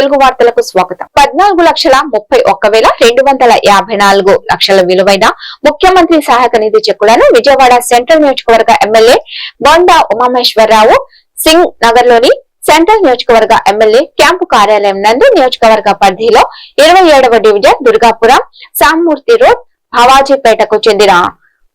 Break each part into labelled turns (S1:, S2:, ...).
S1: తెలుగు వార్తలకు స్వాగతం. 14,31,254 విలువైన ముఖ్యమంత్రి సహాయక నిధి చెక్కులను విజయవాడ సెంట్రల్ నియోజకవర్గ ఎమ్మెల్యే బొండా ఉమామహేశ్వరరావు సింగ్ నగర్ లోని సెంట్రల్ నియోజకవర్గ ఎమ్మెల్యే క్యాంపు కార్యాలయం నందు నియోజకవర్గ పరిధిలో 27వ డివిజన్ దుర్గాపురం సామూర్తి రోడ్ భవాజీపేటకు చెందిన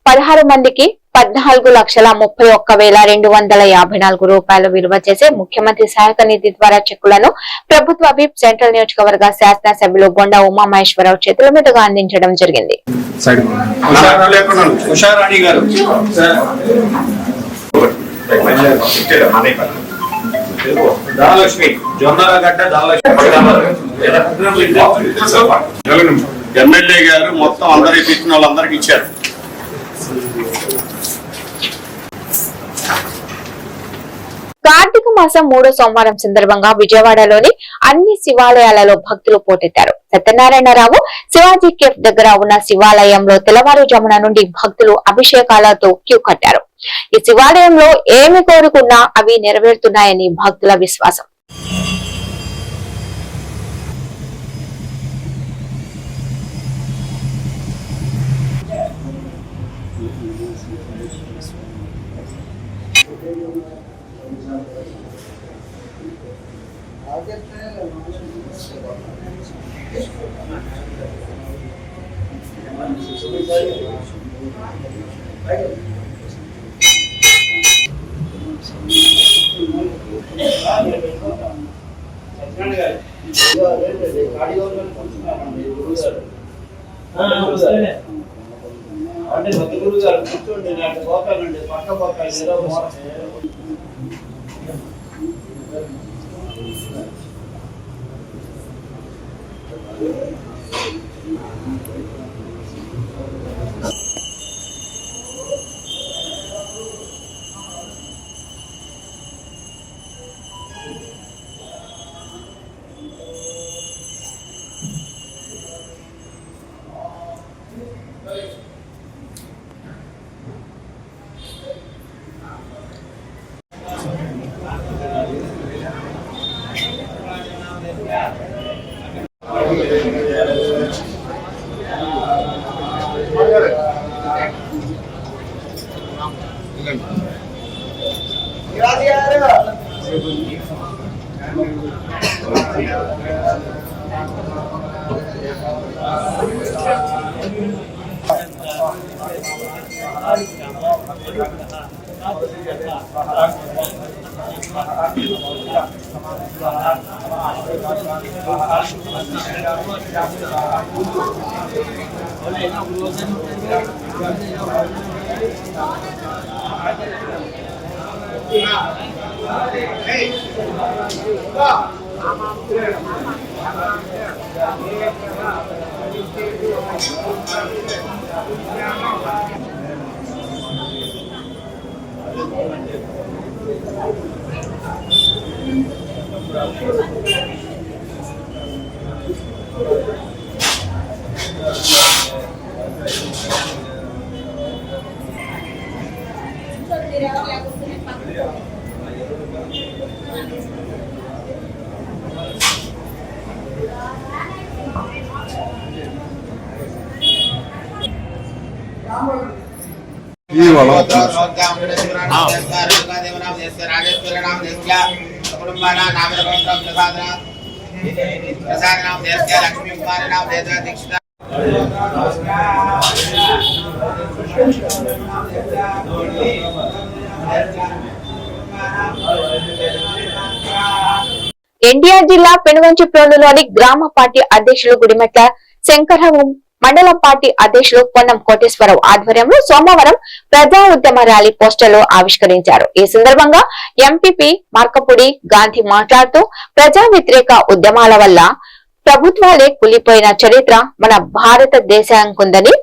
S1: 16 మందికి 14,31,254 రూపాయలు విలువ చేసే ముఖ్యమంత్రి సహాయక నిధి ద్వారా చెక్కులను ప్రభుత్వ విప్ సెంట్రల్ నియోజకవర్గ శాసనసభ్యులు బొండా ఉమామహేశ్వరరావు చేతుల మీదుగా అందించడం జరిగింది.
S2: ఎమ్మెల్యే గారు మొత్తం అందరికి ఇచ్చిన వాళ్ళందరికి ఇచ్చారు.
S1: కార్తీక మాసం 3వ సోమవారం సందర్భంగా విజయవాడలోని అన్ని శివాలయాలలో భక్తులు పోటెత్తారు. సత్యనారాయణరావు శివాజీ కేఫ్ దగ్గర ఉన్న శివాలయంలో తెల్లవారుజామున నుండి భక్తులు అభిషేకాలతో క్యూ కట్టారు. ఈ శివాలయంలో ఏమి కోరుకున్నా అవి నెరవేరుతున్నాయని భక్తుల విశ్వాసం. ఎన్టీఆర్ జిల్లా పెనుగంచిప్రోలులోని గ్రామ పార్టీ అధ్యక్షులు గుడిమెట్ల శంకరరావు, మండల పార్టీ అధ్యక్షులు పొన్నం కోటేశ్వరరావు ఆధ్వర్యంలో సోమవారం ప్రజా ఉద్యమ ర్యాలీ పోస్టర్లు ఆవిష్కరించారు. ఈ సందర్భంగా ఎంపీపీ మార్కపుడి గాంధీ మాట్లాడుతూ ప్రజా వ్యతిరేక ఉద్యమాల వల్ల ప్రభుత్వాలే కూలిపోయిన చరిత్ర మన భారతదేశానికుందని,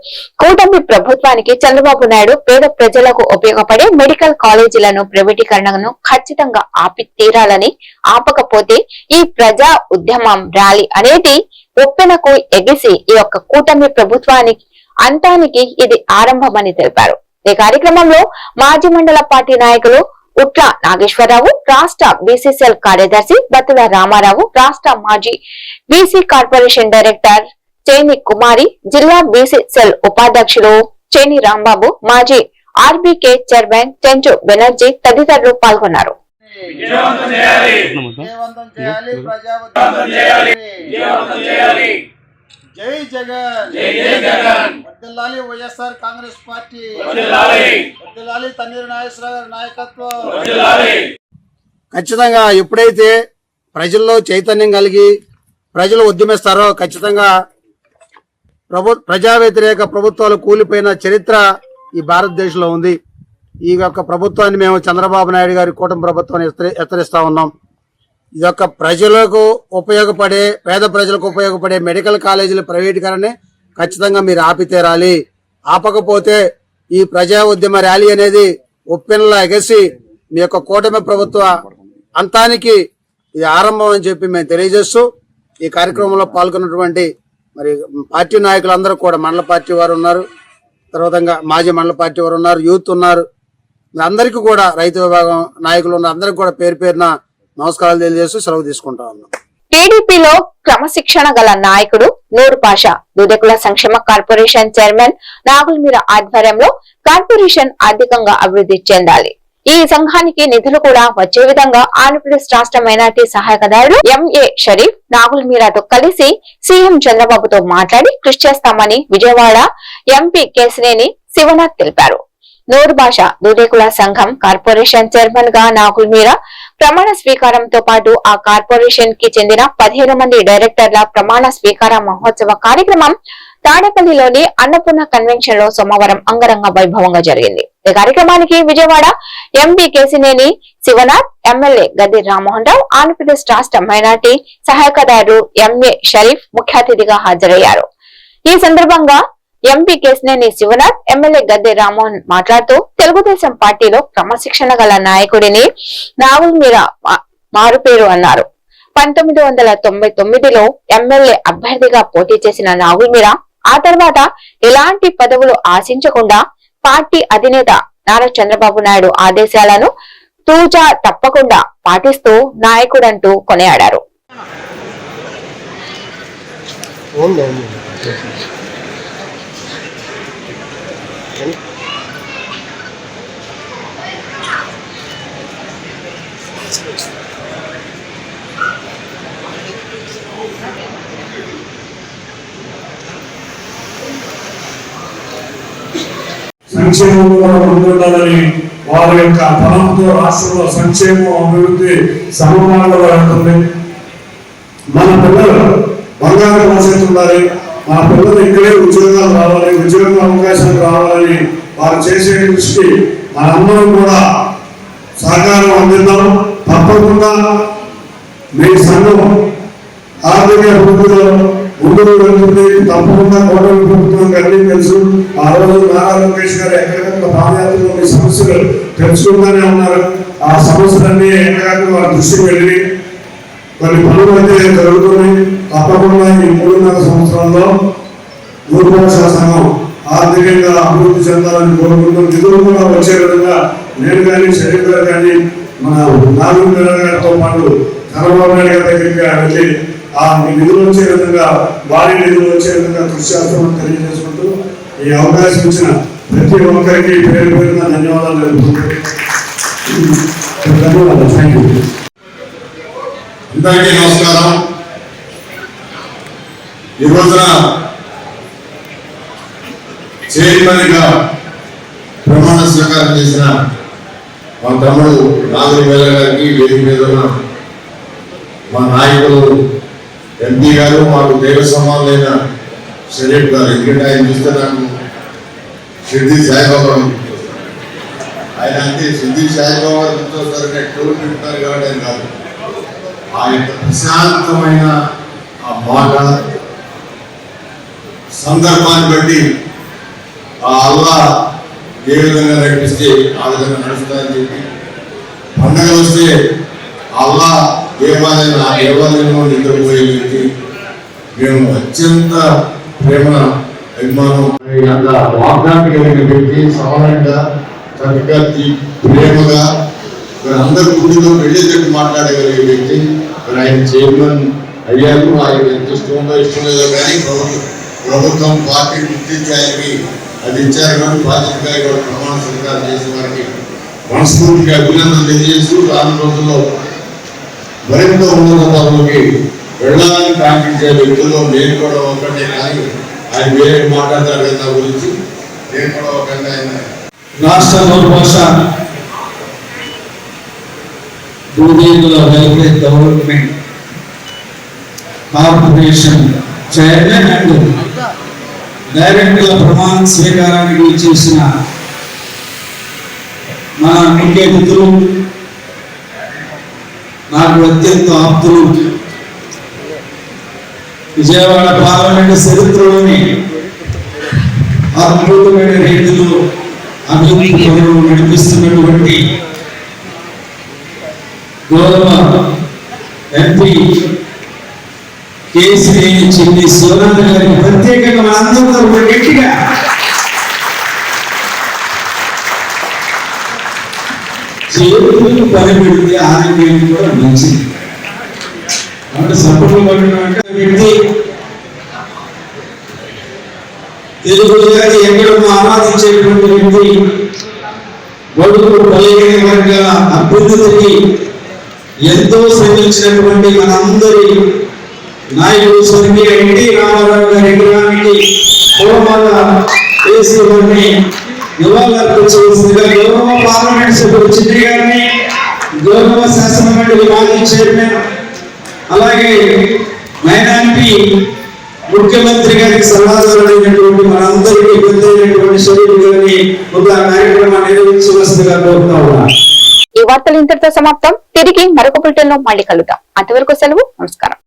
S1: కూటమి ప్రభుత్వానికి చంద్రబాబు నాయుడు పేద ప్రజలకు ఉపయోగపడే మెడికల్ కాలేజీలను ప్రైవేటీకరణను ఖచ్చితంగా ఆపి తీరాలని, ఆపకపోతే ఈ ప్రజా ఉద్యమం ర్యాలీ అనేది ఉప్పెనకు ఎగిసి ఈ యొక్క కూటమి ప్రభుత్వానికి అంతానికి ఇది ఆరంభమని తెలిపారు. ఈ కార్యక్రమంలో మాజీ మండల పార్టీ నాయకులు ఉట్ల నాగేశ్వరరావు, రాష్ట్ర బీసీసీఎల్ కార్యదర్శి బత్తుల రామారావు, రాష్ట్ర మాజీ బీసీ కార్పొరేషన్ డైరెక్టర్ చేని కుమారి, జిల్లా బీసీసీఎల్ ఉపాధ్యక్షులు చేని రాంబాబు, మాజీ ఆర్బీకే చైర్మన్ చెంచు బెనర్జీ తదితరులు పాల్గొన్నారు.
S3: జై జగన్, వర్ధిల్లాలి వైఎస్ఆర్ కాంగ్రెస్ పార్టీ, వర్ధిల్లాలి తన్నీరు నాగేశ్వరరావు గారి నాయకత్వం. ఖచ్చితంగా ఎప్పుడైతే ప్రజల్లో చైతన్యం కలిగి ప్రజలు ఉద్యమిస్తారో ఖచ్చితంగా ప్రజా వ్యతిరేక ప్రభుత్వాలు కూలిపోయిన చరిత్ర ఈ భారతదేశంలో ఉంది. ఈ యొక్క ప్రభుత్వాన్ని మేము చంద్రబాబు నాయుడు గారి కూటమి ప్రభుత్వాన్ని హెచ్చరిస్తా ఉన్నాం. ఇది యొక్క ప్రజలకు ఉపయోగపడే, పేద ప్రజలకు ఉపయోగపడే మెడికల్ కాలేజీల ప్రైవేటీకరణని ఖచ్చితంగా మీరు ఆపి తీరాలి. ఆపకపోతే ఈ ప్రజా ఉద్యమ ర్యాలీ అనేది ఉప్పెనలా ఎగసి మీ యొక్క కూటమి ప్రభుత్వ అంతానికి ఇది ఆరంభం అని చెప్పి మేము తెలియజేస్తూ ఈ కార్యక్రమంలో పాల్గొన్నటువంటి మరి పార్టీ నాయకులందరూ కూడా మండల పార్టీ వారు ఉన్నారు, తర్వాత మాజీ మండల పార్టీ వారు ఉన్నారు, యూత్ ఉన్నారు, అందరికీ కూడా రైతు విభాగం నాయకులు ఉన్నారు, అందరికీ కూడా పేరు పేరున నమస్కారాలు తెలియజేస్తూ సెలవు తీసుకుంటా ఉన్నాం.
S1: టీడీపీలో క్రమశిక్షణ గల నాయకుడు నూరు పాషా దూదకుల సంక్షేమ కార్పొరేషన్ చైర్మన్ నాగుల్ మీరా ఆధ్వర్యంలో కార్పొరేషన్ ఆర్థికంగా అభివృద్ధి చెందాలి. ఈ సంఘానికి నిధులు కూడా వచ్చే విధంగా ఆంధ్రప్రదేశ్ రాష్ట్ర మైనార్టీ సహాయకదారుడు ఎంఏ షరీఫ్ నాగుల్ మీరాతో కలిసి సీఎం చంద్రబాబుతో మాట్లాడి కృషి చేస్తామని విజయవాడ ఎంపీ కేశినేని శివనాథ్ తెలిపారు. నూరు భాష దూదేకుల సంఘం కార్పొరేషన్ చైర్మన్ గా నాగుల్ మీరా ప్రమాణ స్వీకారంతో పాటు ఆ కార్పొరేషన్ కి చెందిన 15 మంది డైరెక్టర్ల ప్రమాణ స్వీకార మహోత్సవ కార్యక్రమం తాడేపల్లిలోని అన్నపూర్ణ కన్వెన్షన్ లో సోమవారం అంగరంగ వైభవంగా జరిగింది. ఈ కార్యక్రమానికి విజయవాడ ఎంపీ కేశినేని శివనాథ్, ఎమ్మెల్యే గద్ది రామ్మోహన్ రావు, ఆంధ్రప్రదేశ్ రాష్ట్ర మైనార్టీ సహాయకదారు ఎంఏ షరీఫ్ ముఖ్య అతిథిగా హాజరయ్యారు. ఈ సందర్భంగా ఎంపీ కేశినేని శివనాథ్, ఎమ్మెల్యే గద్దె రామ్మోహన్ మాట్లాడుతూ తెలుగుదేశం పార్టీలో క్రమశిక్షణ గల నాయకుడిని నాగుల్ మీరా మారుపేరు అన్నారు. 1999లో ఎమ్మెల్యే అభ్యర్థిగా పోటీ చేసిన నాగుల్ మీరా ఆ తర్వాత ఎలాంటి పదవులు ఆశించకుండా పార్టీ అధినేత నారా చంద్రబాబు నాయుడు ఆదేశాలను తూచా తప్పకుండా పాటిస్తూ నాయకుడంటూ కొనియాడారు.
S4: సంక్షేమంలో ముందుండాలని వారి యొక్క ఫలంతో రాష్ట్రంలో సంక్షేమం అభివృద్ధి సమమానంగా ఉంటుంది. మన పిల్లలు బంగారు భవిష్యత్తు ఉండాలి, మన పిల్లలు ఇక్కడే ఉద్యోగాలు రావాలి, ఉద్యోగ అవకాశాలు రావాలని వారు చేసే కృషికి మనందరం కూడా సహకారం అందిద్దాం. తప్పకుండా మీ సంఘం ఆర్థిక అభివృద్ధిలో ముందుకు వెళ్తుంది. తప్పకుండా కోటమి ప్రభుత్వం అన్ని తెలుసు. ఆ రోజు నారా లోకేష్ గారు ఎక్కడికక్కడ పాదయాత్రలో మీ సమస్యలు తెలుసుకుంటూనే ఉన్నారు. ఆ సమస్యలన్నీ ఎక్కడికక్కడ వారి దృష్టికి వెళ్ళి కొన్ని పనులు అయితే జరుగుతున్నాయి. తప్పకుండా ఈ 3.5 సంవత్సరాల్లో నూరు భాషా సంఘం ఆర్థికంగా అభివృద్ధి చెందాలని కోరుకుంటూ నిధులు కూడా వచ్చే విధంగా నేను కానీ షరీఫ్ గారు కానీ మన నాగుల్ మీరా గారితో పాటు చంద్రబాబు నాయుడు గారి దగ్గరికి వెళ్ళి ఆ నిధులు వచ్చే విధంగా, భారీ నిధులు వచ్చే విధంగా కృషి చేస్తామని తెలియజేసుకుంటూ ఈ అవకాశం ఇచ్చిన ప్రతి ఒక్కరికి పేరు పేరున ధన్యవాదాలు తెలుపుకుంటూ ధన్యవాదాలు. Thank you.
S5: అందరికీ నమస్కారం. ఈ రోజున చైర్మన్ గా ప్రమాణ స్వీకారం చేసిన మా తమ్ముడు నాగుల్ మీరా గారికి, వేదిక మీద ఉన్న మా నాయకులు ఎంపీ గారు, మాకు దైవ సమానులైన షరీఫ్ గారు, ఎందుకంటే ఆయన చూస్తే నాకు షిర్డీ సాయిబాబా ఆయన అంటే షిర్డీ సాయిబాబా గుర్తొస్తారనే టూర్ పెట్టున్నారు కాబట్టి ఆయన కాదు. ఆ యొక్క ప్రశాంతమైన ఆ మాట సందర్భాన్ని బట్టి ఆ అల్లా ఏ విధంగా నడిపిస్తే ఆ విధంగా నడుస్తారని చెప్పి, పండగ వస్తే అల్లా దేవాలయం ఆ దేవాలయంలో నిద్రపోయే వ్యక్తి. మేము అత్యంత ప్రేమ అభిమానం వాగ్దాన్ని కలిగిన వ్యక్తి, సమానంగా చక్కగా ప్రేమగా మరి అందరు గుడిలో వెళ్ళేటట్టు మాట్లాడగలిగే వ్యక్తి. మరి ఆయన చైర్మన్ అయ్యారు. ఆయన ఎంత ఇష్టం లేదో కానీ ప్రభుత్వం పార్టీ గుర్తించాయని అది ఇచ్చారు. కానీ బాధ్యతగా ఇవాళ ప్రమాణ స్వీకారం చేసిన వారికి మనస్ఫూర్తిగా అభినందనలు తెలియజేస్తూ రాను రోజుల్లో మరింత ఉన్నత పదవులకి వెళ్ళాలని కాంక్షించే వ్యక్తుల్లో నేను కూడా ఒకటే. కానీ ఆయన వేరే మాట్లాడతారు కదా నా గురించి. నేను కూడా ఒకటే. ఆయన
S6: రాష్ట్ర నౌభాష భూదేవుల welfare development corporation chairman and డైరెక్టర్ల ప్రమాణ స్వీకారానికి చేసిన మన ముఖ్య అతిథులు, నాకు అత్యంత ఆప్తులు, విజయవాడ పార్లమెంట్ చరిత్రలోని అద్భుతమైన రీతిలో అభివృద్ధి పనులు నడిపిస్తున్నటువంటి గౌరవ ఎంపీ కేసీఆర్ చిన్ని శివనాథ్ గారికి ప్రత్యేకంగా మనందరూ గట్టిగా చేతులకు పని పెడితే ఆరోగ్యానికి కూడా మంచిది. కాబట్టి సపోర్ట్లు పడినటువంటి వ్యక్తి తెలుగు జాతి ఎక్కడో ఆరాధించేటువంటి వ్యక్తి, బడుగు బలహీన వర్గాల అభ్యున్నతికి ఎంతో శ్రమించినటువంటి మనందరి నాయకుడు స్వర్గీయ ఎన్టీ రామారావు గారి విగ్రహానికి పూలమాల వేసి వారిని నివాళులర్పించవలసిందిగా గౌరవ పార్లమెంట్ సభ్యులు చిన్ని గారిని, గౌరవ శాసనమండలి మాజీ చైర్మన్, అలాగే మైనారిటీ ముఖ్యమంత్రి గారికి సలహాదారుడైనటువంటి మనందరికీ పెద్దైనటువంటి శరీర గారిని ఒక కార్యక్రమాన్ని నిర్వహించవలసిందిగా కోరుతా ఉన్నాను.
S1: ఈ వార్తలు ఇంతటితో సమాప్తం. తిరిగి మరొక బులెటిన్ లో మళ్ళీ కలుద్దాం. అంతవరకు సెలవు. నమస్కారం.